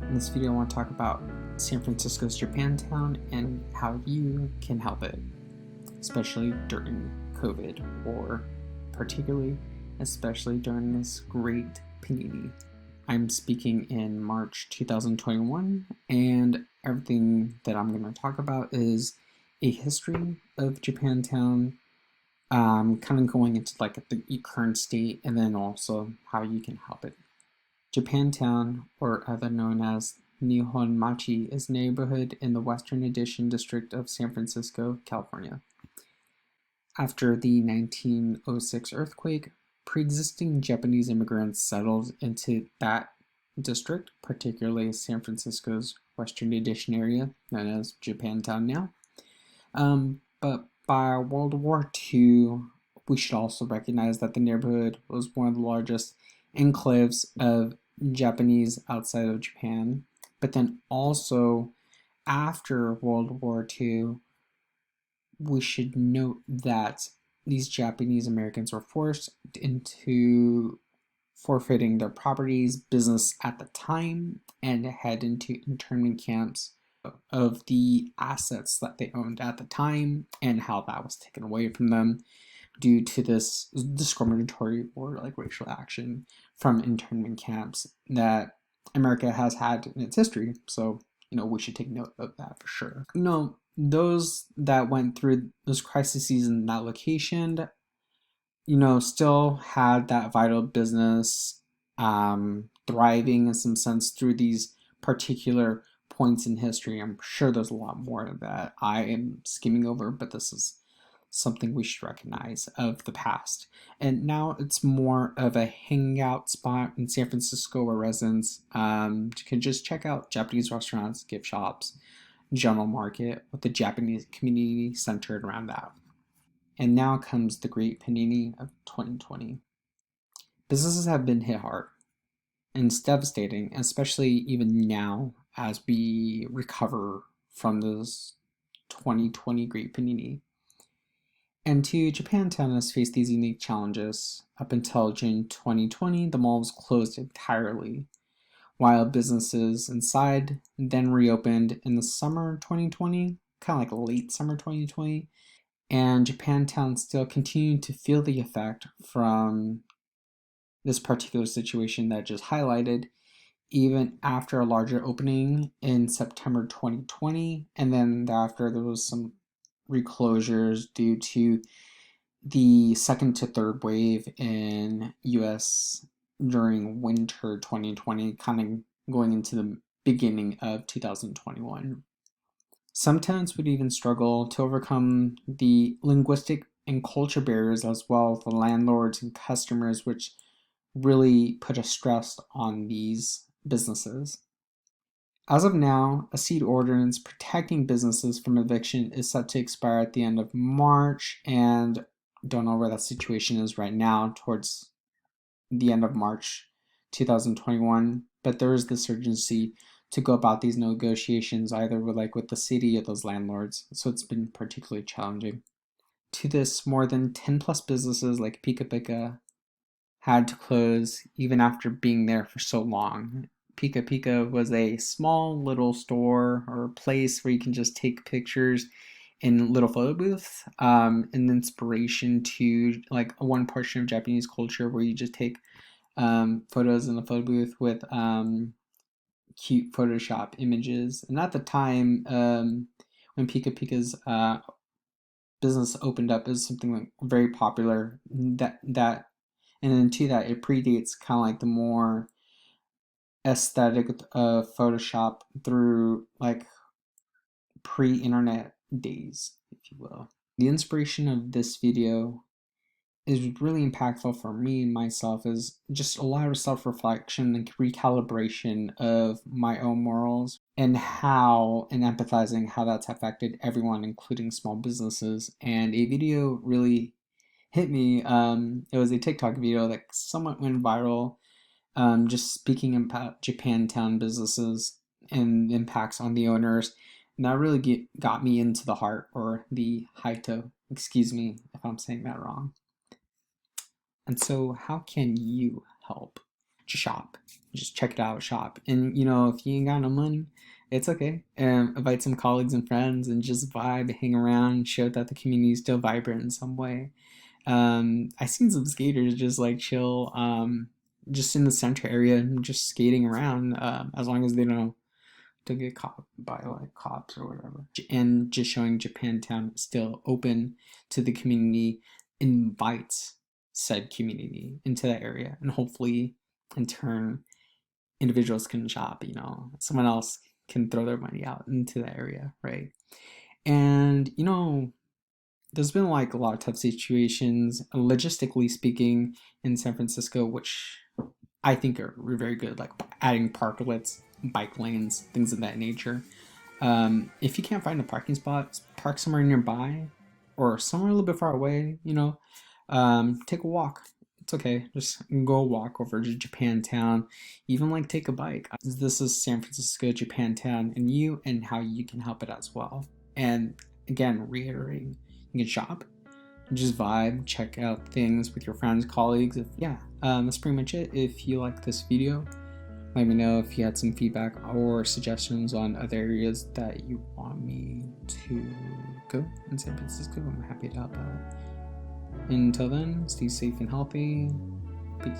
In this video, I want to talk about San Francisco's Japantown and how you can help it, especially during COVID, or especially during this great panini. I'm speaking in March 2021, and everything that I'm going to talk about is a history of Japantown, kind of going into like the current state, and then also how you can help it. Japantown, or other known as Nihon Machi, is a neighborhood in the Western Addition district of San Francisco, California. After the 1906 earthquake, pre-existing Japanese immigrants settled into that district, particularly San Francisco's Western Addition area, known as Japantown now. But by World War II, we should also recognize that the neighborhood was one of the largest enclaves of Japanese outside of Japan. But then also, after World War II, we should note that these Japanese Americans were forced into forfeiting their properties, business at the time, and head into internment camps of the assets that they owned at the time and how that was taken away from them due to this discriminatory or like racial action from internment camps that America has had in its history. So, we should take note of that for sure. Those that went through those crises in that location, still had that vital business thriving in some sense through these particular points in history. I'm sure there's a lot more that I am skimming over, but this is something we should recognize of the past. And now it's more of a hangout spot in San Francisco where residents can just check out Japanese restaurants, gift shops, general market, with the Japanese community centered around that. And now comes the great panini of 2020. Businesses have been hit hard, and it's devastating, especially even now as we recover from this 2020 great panini. And too, Japantown has faced these unique challenges. Up until June 2020, the mall was closed entirely, while businesses inside then reopened in the summer 2020, kind of like late summer 2020, and Japantown still continued to feel the effect from this particular situation that I just highlighted, even after a larger opening in September 2020, and then thereafter there was some reclosures due to the second to third wave in US during winter 2020, kind of going into the beginning of 2021. Some tenants would even struggle to overcome the linguistic and culture barriers, as well as the landlords and customers, which really put a stress on these businesses. As of now, a seat ordinance protecting businesses from eviction is set to expire at the end of March, and don't know where that situation is right now towards the end of March 2021, but there is this urgency to go about these negotiations either with the city or those landlords, so it's been particularly challenging. To this, more than 10 plus businesses like Pika Pika had to close even after being there for so long. Pika Pika was a small little store or place where you can just take pictures in little photo booths, an inspiration to like one portion of Japanese culture where you just take photos in the photo booth with cute Photoshop images. And at the time, when Pika Pika's business opened up, it was something like very popular. And then to that, it predates kind of like the more aesthetic of Photoshop through like pre-internet days, if you will. The inspiration of this video is really impactful for me and myself, is just a lot of self-reflection and recalibration of my own morals and empathizing how that's affected everyone, including small businesses. And a video really hit me. It was a TikTok video that somewhat went viral, just speaking about Japantown businesses and impacts on the owners. And that really got me into the heart, or the Haito. Excuse me if I'm saying that wrong. And so how can you help? just shop, just check it out, shop. And if you ain't got no money, it's okay. Invite some colleagues and friends and just vibe, hang around, show that the community is still vibrant in some way. I seen some skaters just like chill, just in the center area, just skating around, as long as they don't get caught by like cops or whatever. And just showing Japantown is still open to the community, invites said community into that area, and hopefully, in turn, individuals can shop. Someone else can throw their money out into the area, right? And there's been like a lot of tough situations, logistically speaking, in San Francisco, which I think are very good, like adding parklets, bike lanes, things of that nature. If you can't find a parking spot, park somewhere nearby or somewhere a little bit far away, take a walk. It's okay. Just go walk over to Japantown. Even like take a bike. This is San Francisco, Japantown, and how you can help it as well. And again, reiterating, you can shop, just vibe, check out things with your friends, colleagues. That's pretty much it. If you like this video, let me know if you had some feedback or suggestions on other areas that you want me to go in San Francisco. I'm happy to help out. Until then, stay safe and healthy. Peace.